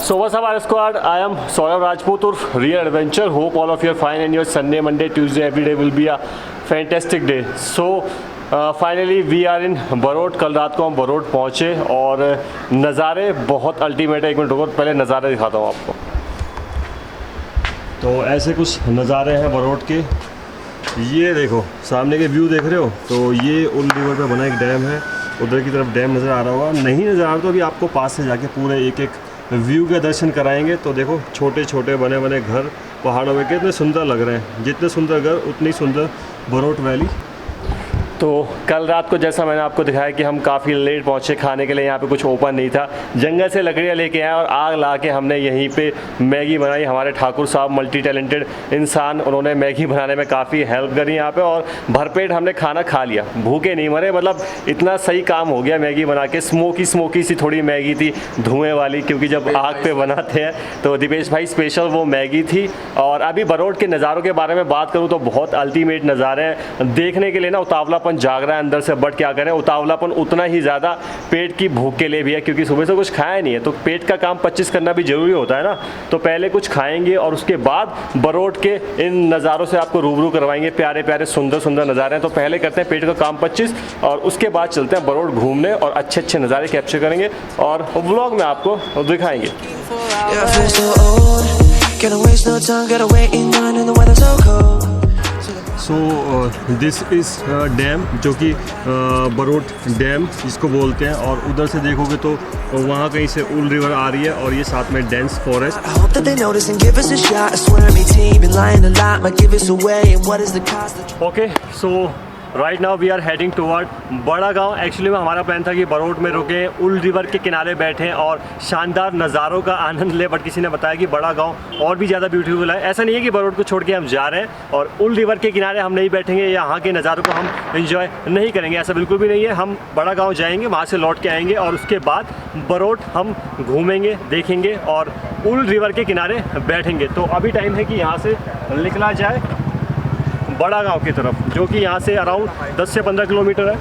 So what's up our squad? I am Saurabh Rajput of Real Adventure. Hope all of you are fine and your Sunday, Monday, Tuesday, every day will be a fantastic day. So finally we are in Barot. कल रात को हम बरोट पहुँचे और नज़ारे बहुत ultimate है। एक मिनट रुको, पहले नज़ारे दिखाता हूँ आपको। तो ऐसे कुछ नज़ारे हैं बरोट के। ये देखो सामने के व्यू देख रहे हो, तो ये उल रिवर पे बना एक डैम है। उधर की तरफ डैम नज़र आ रहा होगा, नहीं नज़र आ रहा तो अभी आपको पास से जाके पूरे एक एक व्यू के दर्शन कराएंगे। तो देखो छोटे छोटे बने बने घर पहाड़ों में कितने सुंदर लग रहे हैं। जितने सुंदर घर उतनी सुंदर बरोट वैली। तो कल रात को जैसा मैंने आपको दिखाया कि हम काफ़ी लेट पहुँचे खाने के लिए, यहाँ पे कुछ ओपन नहीं था। जंगल से लकड़ियाँ लेके आए और आग ला के हमने यहीं पे मैगी बनाई। हमारे ठाकुर साहब मल्टी टैलेंटेड इंसान, उन्होंने मैगी बनाने में काफ़ी हेल्प करी यहाँ पे और भरपेट हमने खाना खा लिया, भूखे नहीं मरे। मतलब इतना सही काम हो गया मैगी बना के। स्मोकी सी थोड़ी मैगी थी, धुएँ वाली, क्योंकि जब आग पर बनाते हैं तो दीपेश भाई स्पेशल वो मैगी थी। और अभी बरोट के नज़ारों के बारे में बात करूँ तो बहुत अल्टीमेट नज़ारे हैं देखने के लिए ना। उतावलापन जाग रहा है अंदर से, बट क्या करें, उतावलापन उतना ही ज़्यादा पेट की भूख के लिए भी है, क्योंकि सुबह से कुछ खाया नहीं है। तो पेट का काम 25 करना भी ज़रूरी होता है ना। तो पहले कुछ खाएंगे और उसके बाद बरोट के इन नज़ारों से आपको रूबरू करवाएंगे। प्यारे प्यारे सुंदर सुंदर नज़ारे हैं। तो पहले करते हैं पेट का काम 25 और उसके बाद चलते हैं बरोट घूमने और अच्छे अच्छे नज़ारे कैप्चर करेंगे और व्लॉग में आपको दिखाएंगे। सो दिस इज़ डैम, जो कि बरोट डैम इसको बोलते हैं। और उधर से देखोगे तो वहाँ कहीं से उल रिवर आ रही है और ये साथ में dense forest. Okay, so right now we are heading toward Bara Gaon. Actually में हमारा प्लान था कि बरोट में रुकें, उल रिवर के किनारे बैठें और शानदार नज़ारों का आनंद लें, बट किसी ने बताया कि बड़ा गांव और भी ज़्यादा ब्यूटीफुल है। ऐसा नहीं है कि बरोट को छोड़ के हम जा रहे हैं और उल रिवर के किनारे हम नहीं बैठेंगे, यहाँ के नज़ारों को हम एंजॉय नहीं करेंगे, ऐसा बिल्कुल भी नहीं है। हम बड़ा गाँव जाएँगे, वहाँ से लौट के आएँगे और उसके बाद बरोट हम घूमेंगे, देखेंगे और उल रिवर के किनारे बैठेंगे। तो अभी टाइम है कि यहाँ से निकला जाए बड़ा गांव की तरफ, जो कि यहाँ से अराउंड 10 से 15 किलोमीटर है।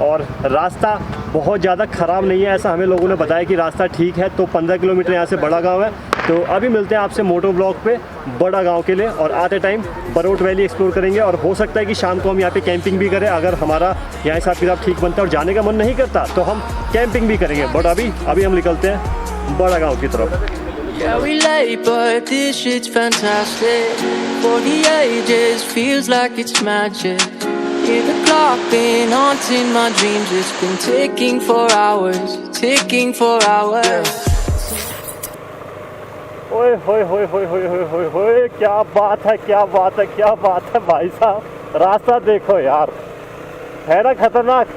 और रास्ता बहुत ज़्यादा ख़राब नहीं है, ऐसा हमें लोगों ने बताया कि रास्ता ठीक है। तो 15 किलोमीटर यहाँ से बड़ा गांव है। तो अभी मिलते हैं आपसे मोटो ब्लॉग पे बड़ा गांव के लिए और आते टाइम बरोट वैली एक्सप्लोर करेंगे। और हो सकता है कि शाम को हम यहाँ पे कैंपिंग भी करें, अगर हमारा यहाँ हिसाब किताब ठीक बनता है और जाने का मन नहीं करता तो हम कैंपिंग भी करेंगे। बट अभी हम निकलते हैं बड़ा गाँव की तरफ। Yeah, we late, but this shit's fantastic. For the ages, feels like it's magic. Hear the clock been haunting my dreams. It's been ticking for hours, ticking for hours. ओए होए होए होए होए होए होए होए, क्या बात है, क्या बात है, क्या बात है भाई साहब। रास्ता देखो यार, है ना खतरनाक।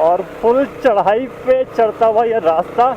और फुल चढ़ाई पे चढ़ता हुआ ये रास्ता,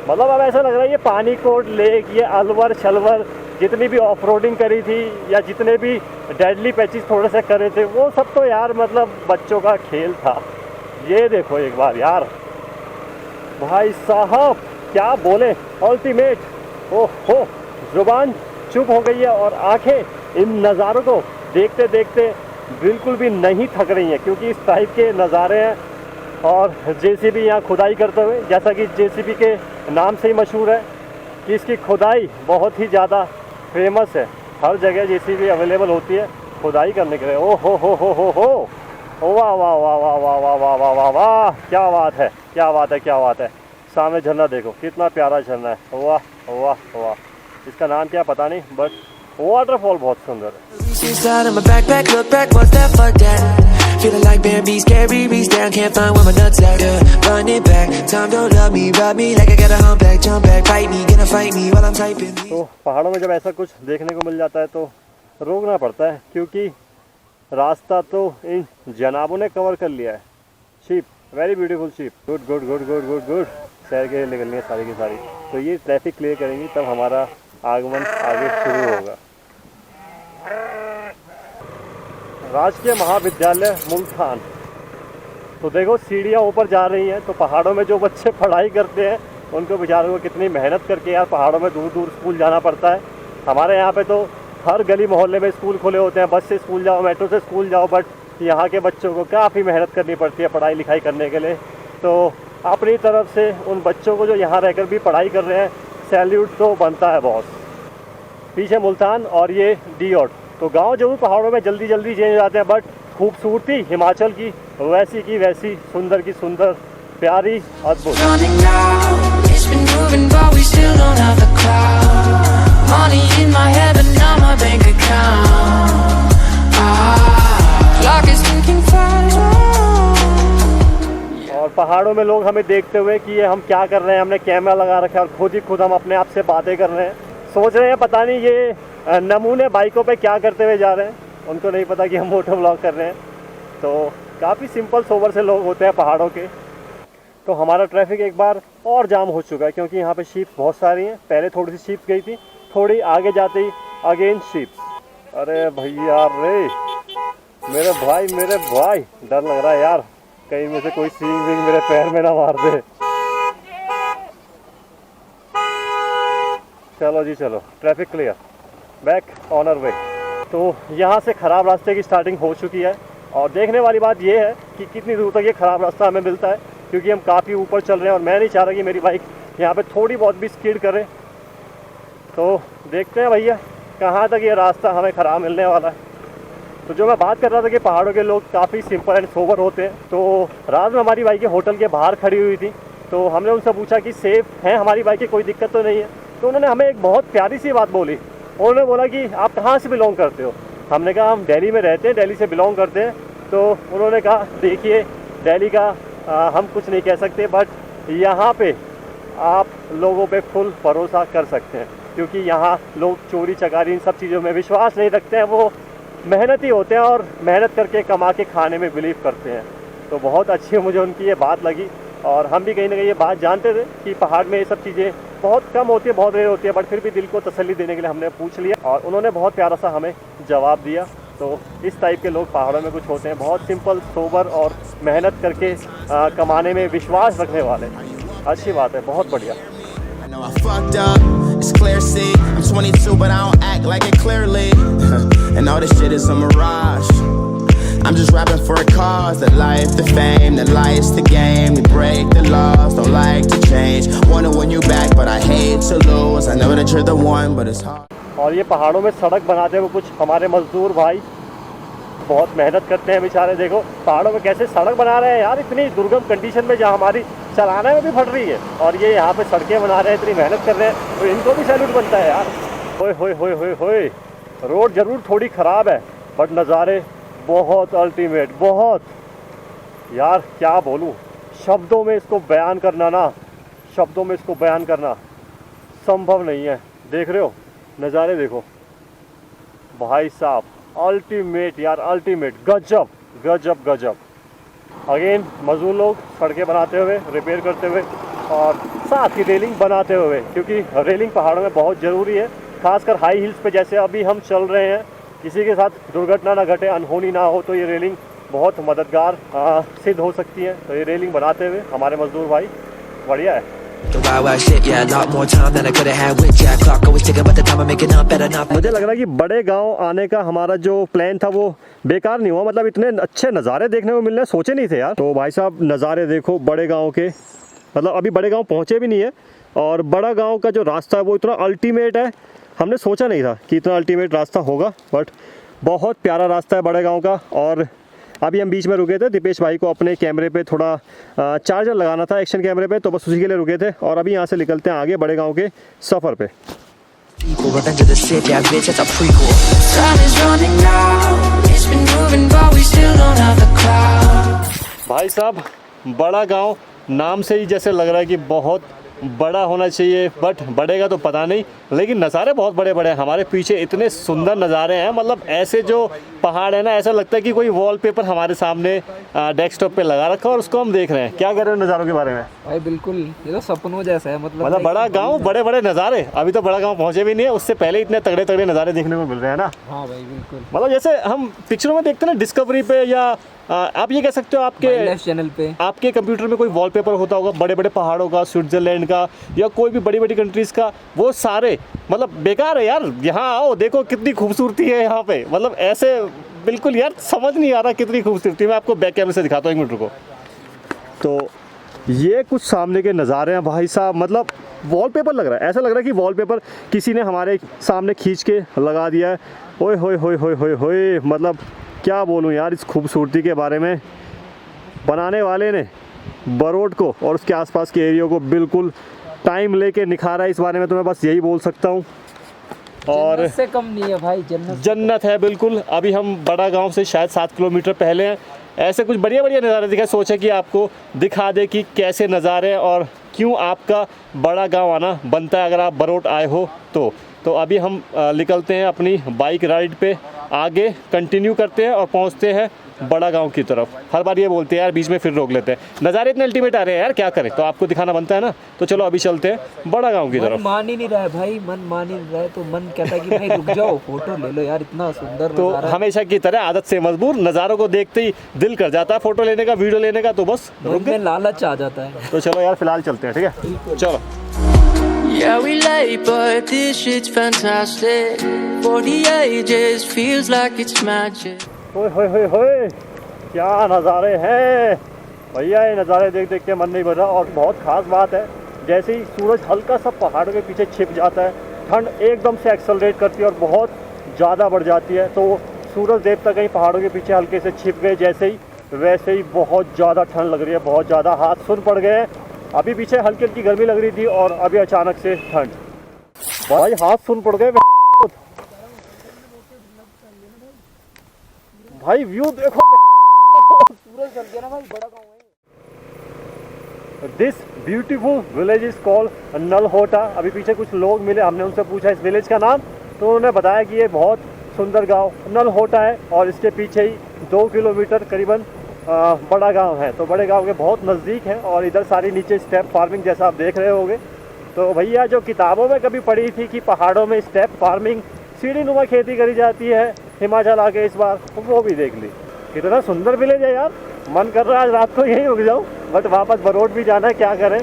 मतलब अब ऐसा लग रहा है ये पानी कोट लेक, ये अलवर शलवर जितनी भी ऑफ रोडिंग करी थी या जितने भी डेडली पैचेस थोड़े से करे थे, वो सब तो यार मतलब बच्चों का खेल था। ये देखो एक बार यार भाई साहब, क्या बोले, अल्टीमेट। ओहो, जुबान चुप हो गई है और आंखें इन नज़ारों को देखते देखते बिल्कुल भी नहीं थक रही हैं, क्योंकि इस टाइप के नज़ारे हैं। और जेसीबी यहाँ खुदाई करते हुए, जैसा कि जेसीबी के नाम से ही मशहूर है कि इसकी खुदाई बहुत ही ज़्यादा फेमस है। हर जगह जेसीबी अवेलेबल होती है खुदाई करने के लिए। ओ हो वाह वाह वाह वाह वाह वाह वाह वाह वाह वाह, क्या बात है, क्या बात है, क्या बात है। सामने झरना देखो, कितना प्यारा झरना है। वाह वाह वाह, इसका नाम क्या पता नहीं, बट वाटरफॉल बहुत सुंदर है। Feeling like Bambi, scary, reach down, can't find where my nuts at. Run it back, time don't love me, rub me like I got a humpback, jump back, fight me, gonna fight me while I'm typing. तो पहाड़ों में जब ऐसा कुछ देखने को मिल जाता है तो रोकना पड़ता है, क्योंकि रास्ता तो इन जनाबों ने कवर कर लिया है। Sheep, very beautiful sheep, good good good good good good. सैर के लिए निकलनी है सारी की सारी। तो ये ट्रैफिक क्लियर करेंगी तब हमारा आगमन आगे शुरू होगा। राजकीय महाविद्यालय मुल्तान। तो देखो सीढ़ियाँ ऊपर जा रही हैं। तो पहाड़ों में जो बच्चे पढ़ाई करते हैं उनको बेचारों को कितनी मेहनत करके यार पहाड़ों में दूर दूर स्कूल जाना पड़ता है। हमारे यहाँ पे तो हर गली मोहल्ले में स्कूल खुले होते हैं, बस से स्कूल जाओ, मेट्रो से स्कूल जाओ, बट यहाँ के बच्चों को काफ़ी मेहनत करनी पड़ती है पढ़ाई लिखाई करने के लिए। तो अपनी तरफ से उन बच्चों को जो यहाँ रहकर भी पढ़ाई कर रहे हैं सैल्यूट तो बनता है बॉस। पीछे मुल्तान और ये डियोट। तो गांव जरूर पहाड़ों में जल्दी जल्दी चेंज हो जाते हैं, बट खूबसूरती हिमाचल की वैसी सुंदर की सुंदर, प्यारी, अद्भुत। Running now, it's been moving but we still don't have the cloud. Money in my head but not my bank account. Clock is ticking fast. और पहाड़ों में लोग हमें देखते हुए कि ये हम क्या कर रहे हैं, हमने कैमरा लगा रखा है और खुद हम अपने आप से बातें कर रहे हैं। सोच रहे हैं पता नहीं ये नमूने बाइकों पे क्या करते हुए जा रहे हैं, उनको नहीं पता कि हम मोटो व्लॉग कर रहे हैं। तो काफ़ी सिंपल सोबर से लोग होते हैं पहाड़ों के। तो हमारा ट्रैफिक एक बार और जाम हो चुका है क्योंकि यहाँ पे शीप्स बहुत सारी हैं। पहले थोड़ी सी शीप्स गई थी, थोड़ी आगे जाते ही अगेन शीप्स। अरे भैया रे, मेरे भाई डर लग रहा है यार, कहीं में से कोई सींग विंग मेरे पैर में ना मार दे। चलो जी चलो, traffic clear, back on our way. तो यहाँ से ख़राब रास्ते की स्टार्टिंग हो चुकी है और देखने वाली बात ये है कि कितनी दूर तक ये ख़राब रास्ता हमें मिलता है, क्योंकि हम काफ़ी ऊपर चल रहे हैं और मैं नहीं चाह रहा कि मेरी बाइक यहाँ पे थोड़ी बहुत भी स्किड करे। तो देखते हैं भैया कहाँ तक ये रास्ता हमें ख़राब मिलने वाला है। तो जो मैं बात कर रहा था कि पहाड़ों के लोग काफ़ी सिंपल एंड सोबर होते हैं, तो रात में हमारी बाइकें होटल के बाहर खड़ी हुई थी। तो हमने उनसे पूछा कि सेफ़ हैं हमारी बाइकें, कोई दिक्कत तो नहीं है। तो उन्होंने हमें एक बहुत प्यारी सी बात बोली। उन्होंने बोला कि आप कहाँ से बिलोंग करते हो। हमने कहा हम दिल्ली में रहते हैं, दिल्ली से बिलोंग करते हैं। तो उन्होंने कहा देखिए दिल्ली का हम कुछ नहीं कह सकते, बट यहाँ पे आप लोगों पे फुल भरोसा कर सकते हैं, क्योंकि यहाँ लोग चोरी चकारी इन सब चीज़ों में विश्वास नहीं रखते हैं। वो मेहनती होते हैं और मेहनत करके कमा के खाने में बिलीव करते हैं। तो बहुत अच्छी मुझे उनकी ये बात लगी और हम भी कहीं ना कहीं ये बात जानते थे कि पहाड़ में ये सब चीज़ें बहुत कम होती है, बहुत रेयर होती है, बट फिर भी दिल को तसल्ली देने के लिए हमने पूछ लिया और उन्होंने बहुत प्यारा सा हमें जवाब दिया। तो इस टाइप के लोग पहाड़ों में कुछ होते हैं, बहुत सिंपल, सोबर और मेहनत करके कमाने में विश्वास रखने वाले। अच्छी बात है, बहुत बढ़िया। I know I fucked up, it's clear, see, I'm 22 but I don't act like it clearly. And all this shit is a mirage. I'm just rapping for a cause, the life, the fame, the lights, the game. We break the laws, don't like to change. Wanna win you back but I hate to lose. I know that you're the one but it's hard. और ये पहाड़ों में सड़क बनाते हुए कुछ हमारे मजदूर भाई बहुत मेहनत करते हैं बेचारे। देखो पहाड़ों में कैसे सड़क बना रहे हैं यार, इतनी दुर्गम कंडीशन में जहाँ हमारी चलाने में भी फट रही है, और ये यहाँ पे सड़कें बना रहे हैं, इतनी मेहनत कर रहे हैं, तो इनको भी सैल्यूट बनता है यार। होए होए होए होए होए, रोड ज़रूर थोड़ी ख़राब है बट नज़ारे बहुत अल्टीमेट, बहुत यार क्या बोलूँ, शब्दों में इसको बयान करना संभव नहीं है। देख रहे हो नज़ारे, देखो भाई साहब, अल्टीमेट यार, अल्टीमेट, गजब गजब गजब। अगेन मजदूर लोग सड़कें बनाते हुए, रिपेयर करते हुए और साथ ही रेलिंग बनाते हुए, क्योंकि रेलिंग पहाड़ों में बहुत ज़रूरी है, खासकर हाई हिल्स पे जैसे अभी हम चल रहे हैं। किसी के साथ दुर्घटना ना घटे, अनहोनी ना हो, तो ये रेलिंग बहुत मददगार सिद्ध हो सकती है। तो ये रेलिंग बनाते हुए हमारे मजदूर भाई बढ़िया है। मुझे लग रहा है कि बड़े गांव आने का हमारा जो प्लान था वो बेकार नहीं हुआ, मतलब इतने अच्छे नज़ारे देखने को मिलने सोचे नहीं थे यार। तो भाई साहब नज़ारे देखो बड़े गांव के, मतलब अभी बड़े गांव पहुंचे भी नहीं है और बड़ा गांव का जो रास्ता है वो इतना अल्टीमेट है, हमने सोचा नहीं था कि इतना अल्टीमेट रास्ता होगा, बट बहुत प्यारा रास्ता है बड़े गाँव का। और अभी हम बीच में रुके थे, दीपेश भाई को अपने कैमरे पे थोड़ा चार्जर लगाना था एक्शन कैमरे पे, तो बस उसी के लिए रुके थे। और अभी यहाँ से निकलते हैं आगे बड़े गांव के सफ़र पे। भाई साहब बड़ा गांव नाम से ही जैसे लग रहा है कि बहुत बड़ा होना चाहिए, बट बढ़ेगा तो पता नहीं, लेकिन नज़ारे बहुत बड़े बड़े हैं। हमारे पीछे इतने सुंदर नज़ारे हैं, मतलब ऐसे जो पहाड़ है ना, ऐसा लगता है कि कोई वॉलपेपर हमारे सामने डेस्कटॉप पे लगा रखा है और उसको हम देख रहे हैं। क्या कह रहे हो नज़ारों के बारे में भाई? बिल्कुल, ये तो सपनों जैसा है, मतलब बड़ा गाँव, बड़े बड़े नज़ारे। अभी तो बड़ा गाँव पहुँचे भी नहीं है, उससे पहले इतने तगड़े तगड़े नज़ारे देखने को मिल रहे हैं ना। हाँ भाई बिल्कुल, मतलब जैसे हम पिक्चरों में देखते हैं ना डिस्कवरी पे, या आप ये कह सकते हो आपके चैनल पे आपके कंप्यूटर में कोई वॉलपेपर होता होगा बड़े बड़े पहाड़ों का, स्विट्जरलैंड का, या कोई भी बड़ी बड़ी कंट्रीज़ का, वो सारे मतलब बेकार है यार। यहाँ आओ, देखो कितनी खूबसूरती है यहाँ पे, मतलब ऐसे बिल्कुल यार समझ नहीं आ रहा कितनी खूबसूरती। मैं आपको बैक कैमरे से दिखाता हूँ, 1 मिनट रुको। तो ये कुछ सामने के नज़ारे हैं भाई साहब, मतलब वॉलपेपर लग रहा है, ऐसा लग रहा है कि वॉलपेपर किसी ने हमारे सामने खींच के लगा दिया है। ओए होए होए होए होए होए, मतलब क्या बोलूँ यार इस खूबसूरती के बारे में। बनाने वाले ने बरोट को और उसके आसपास के एरिया को बिल्कुल टाइम लेके निखारा है, इस बारे में तो मैं बस यही बोल सकता हूँ। और जन्नत से कम नहीं है भाई, जन्नत है बिल्कुल। अभी हम बड़ा गांव से शायद 7 किलोमीटर पहले हैं। ऐसे कुछ बढ़िया बढ़िया नज़ारे दिखाए, सोचा कि आपको दिखा दे कि कैसे नज़ारे हैं और क्यों आपका बड़ा गांव आना बनता है अगर आप बरोट आए हो तो अभी हम निकलते हैं अपनी बाइक राइड पे, आगे कंटिन्यू करते हैं और पहुंचते हैं बड़ा गांव की तरफ। हर बार ये बोलते हैं यार, बीच में फिर रोक लेते हैं। नज़ारे इतने अल्टीमेट आ रहे हैं यार, क्या करें, तो आपको दिखाना बनता है ना। तो चलो अभी चलते हैं बड़ा गांव की तरफ। मान ही नहीं रहा है भाई, मन मान ही नहीं रहा है, तो मन कहता है कि भाई रुक जाओ फोटो ले लो यार, इतना सुंदर तो नज़ारा है। हमेशा की तरह आदत से मजबूर, नज़ारों को देखते ही दिल कर जाता है फोटो लेने का, वीडियो लेने का, तो बस रुक मन में लालच आ जाता है। तो चलो यार फिलहाल चलते हैं, ठीक है चलो। Yeah, we late, but this shit's fantastic. For the ages, feels like it's magic. ओए होए होए होए, क्या नज़ारे हैं भैया, ये नज़ारे देख देख के मन नहीं भर रहा। और बहुत ख़ास बात है, जैसे ही सूरज हल्का सा पहाड़ों के पीछे छिप जाता है, ठंड एकदम से एक्सेलरेट करती है और बहुत ज़्यादा बढ़ जाती है। तो सूरज देवता कहीं पहाड़ों के पीछे हल्के से छिप गए जैसे ही, वैसे ही बहुत ज़्यादा ठंड लग रही है, बहुत ज़्यादा हाथ सुन पड़ गए हैं। अभी पीछे हल्की हल्की गर्मी लग रही थी और अभी अचानक से ठंड, भाई हाथ सुन पड़ गए। भाई व्यू देखो, सूरज ढल गया ना भाई, बड़ा गाँव है। This beautiful village is called Nalhota. अभी पीछे कुछ लोग मिले, हमने उनसे पूछा इस विलेज का नाम, तो उन्होंने बताया कि ये बहुत सुंदर गांव नलहोटा है और इसके पीछे ही 2 किलोमीटर करीबन बड़ा गांव है। तो बड़े गांव के बहुत नज़दीक है और इधर सारी नीचे स्टेप फार्मिंग जैसा आप देख रहे होंगे। तो भैया जो किताबों में कभी पढ़ी थी कि पहाड़ों में स्टेप फार्मिंग सीढ़ी नुमा खेती करी जाती है, हिमाचल आके इस बार वो भी देख ली। कितना सुंदर विलेज है यार, मन कर रहा है आज रात को यहीं रुक जाऊँ, बट वापस बरोट भी जाना है, क्या करें।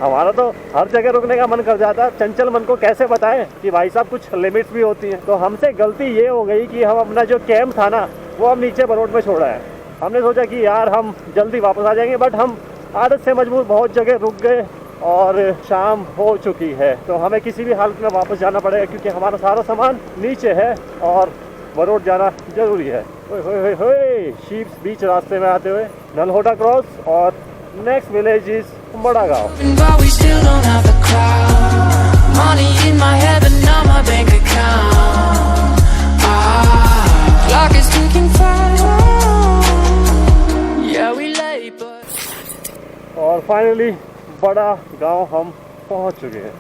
हमारा तो हर जगह रुकने का मन कर जाता है, चंचल मन को कैसे बताएं कि भाई साहब कुछ लिमिट्स भी होती हैं। तो हमसे गलती ये हो गई कि हम अपना जो कैंप था ना वो हम नीचे बरोट में छोड़ा है। हमने सोचा कि यार हम जल्दी वापस आ जाएंगे, बट हम आदत से मजबूर बहुत जगह रुक गए और शाम हो चुकी है। तो हमें किसी भी हालत में वापस जाना पड़ेगा क्योंकि हमारा सारा सामान नीचे है और बरोट जाना ज़रूरी है। ओए होए होए होए, शीप्स बीच रास्ते में आते हुए नलहोटा क्रॉस और नेक्स्ट विलेज इज बड़ा गाँव। But we still don't have a crowd. Money in my head, but not my bank account. Clock is ticking fast. Yeah, we late, but और फाइनली बड़ा गांव हम पहुंच चुके हैं।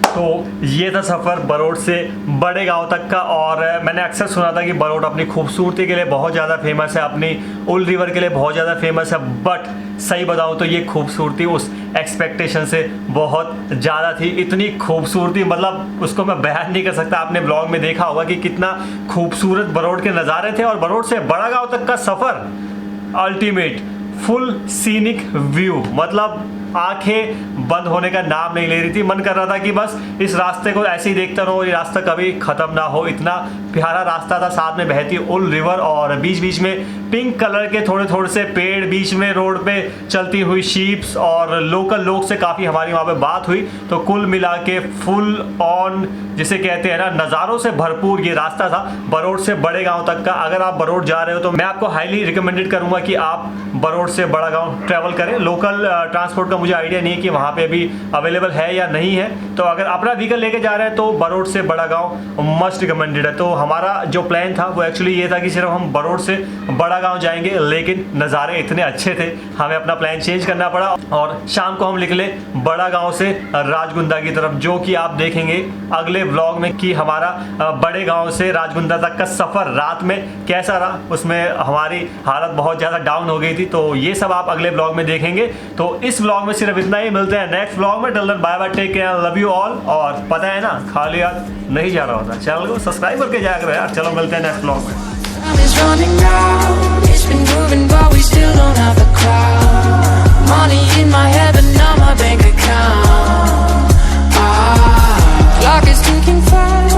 तो ये था सफ़र बरोट से बड़े गांव तक का। और मैंने अक्सर सुना था कि बरोट अपनी खूबसूरती के लिए बहुत ज़्यादा फेमस है, अपनी उल रिवर के लिए बहुत ज़्यादा फेमस है, बट सही बताऊँ तो ये खूबसूरती उस एक्सपेक्टेशन से बहुत ज़्यादा थी। इतनी खूबसूरती मतलब उसको मैं बयान नहीं कर सकता। आपने ब्लॉग में देखा होगा कि कितना खूबसूरत बरोट के नज़ारे थे और बरोट से बड़ा गाँव तक का सफ़र अल्टीमेट, फुल सीनिक व्यू, मतलब आंखें बंद होने का नाम नहीं ले रही थी। मन कर रहा था कि बस इस रास्ते को ऐसे ही देखता रहो, ये रास्ता कभी ख़त्म ना हो। इतना प्यारा रास्ता था, साथ में बहती उल रिवर और बीच बीच में पिंक कलर के थोड़े थोड़े से पेड़, बीच में रोड पे चलती हुई शीप्स और लोकल लोग से काफ़ी हमारी वहाँ पे बात हुई। तो कुल मिला के फुल ऑन जिसे कहते हैं ना, नज़ारों से भरपूर ये रास्ता था बरोट से बड़े गाँव तक का। अगर आप बरोट जा रहे हो तो मैं आपको हाईली रिकमेंडेड करूँगा कि आप बरोट से बड़ा गाँव ट्रैवल करें। लोकल ट्रांसपोर्ट का मुझे आइडिया नहीं है कि वहाँ पे अभी अवेलेबल है या नहीं है, तो अगर अपना व्हीकल लेके जा रहे हैं तो बरोट से बड़ा गाँव मस्ट रिकमेंडेड है। तो हमारा जो प्लान था वो एक्चुअली ये था कि सिर्फ हम बरोट से बड़ा गाँव जाएंगे, लेकिन नज़ारे इतने अच्छे थे हमें अपना प्लान चेंज करना पड़ा और शाम को हम निकले बड़ा गाँव से राजगुंदा की तरफ, जो कि आप देखेंगे अगले व्लॉग में कि हमारा बड़े गाँव से राजगुंदा तक का सफ़र रात में कैसा रहा। उसमें हमारी हालत बहुत ज़्यादा डाउन हो गई थी, तो ये सब आप अगले व्लॉग में देखेंगे। तो इस व्लॉग में सिर्फ इतना ही, मिलते हैं नेक्स्ट व्लॉग में। Till then bye bye, take care, love you all. और पता है ना, खाली हाथ नहीं जा रहा होता, चैनल को सब्सक्राइब करके जाया करो यार। चलो मिलते हैं नेक्स्ट व्लॉग में। time is running out. It's been moving, but we still don't have a crowd. Money in my head, but not my bank account. Clock is ticking fast.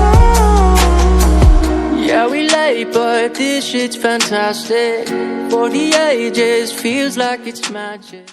Yeah, we late, but this shit's fantastic. For the ages, feels like it's magic.